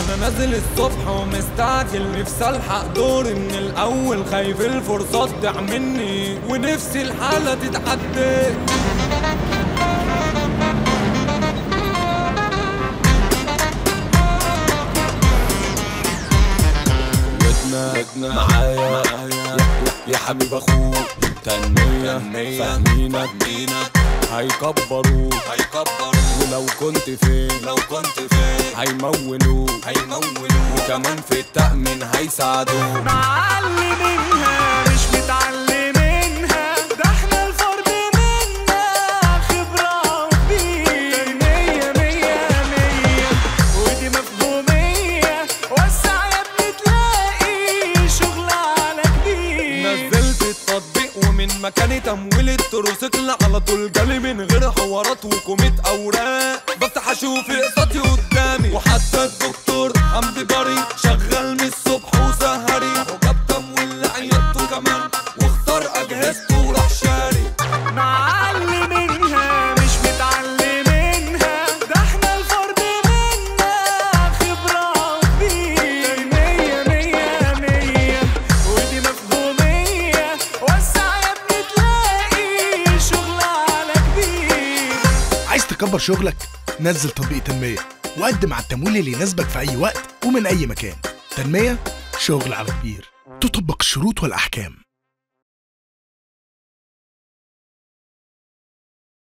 انا نازل الصبح ومستعجل، نفسي الحق دوري من الاول، خايف الفرصة تضيع مني ونفسي الحالة تتعدي. معايا يا حبيب اخوك تنمية فاهمينك هيكبروك ولو كنت فين هيمولوك وكمان في التأمين هيساعدوك. معلمينها مش متعلمينها، ده احنا الفرد منا خبرة وكبير، مية ودي مفهومية، وسع يا ابني تلاقي شغل على كبير. نزلت التطبيق ومن مكاني تمويل التروسيكل على طول جالي من غير حوارات وكوميت اوراق، بفتح اشوف اقساطي قدامي، وحتى الدكتور حمدي بري شغال من الصبح وسهري، وجاب تمويل لعيادته كمان واختار اجهزته وراح شاري. معلمينها مش متعلمينها، ده احنا الفرد منا خبرة وكبير، مية ودي مفهومية، وسع يا ابني تلاقي شغل على كبير. عايز تكبر شغلك؟ نزل تطبيق تنمية وقدم على التمويل اللي يناسبك في أي وقت ومن أي مكان. تنمية، شغل على كبير. تطبق الشروط والأحكام.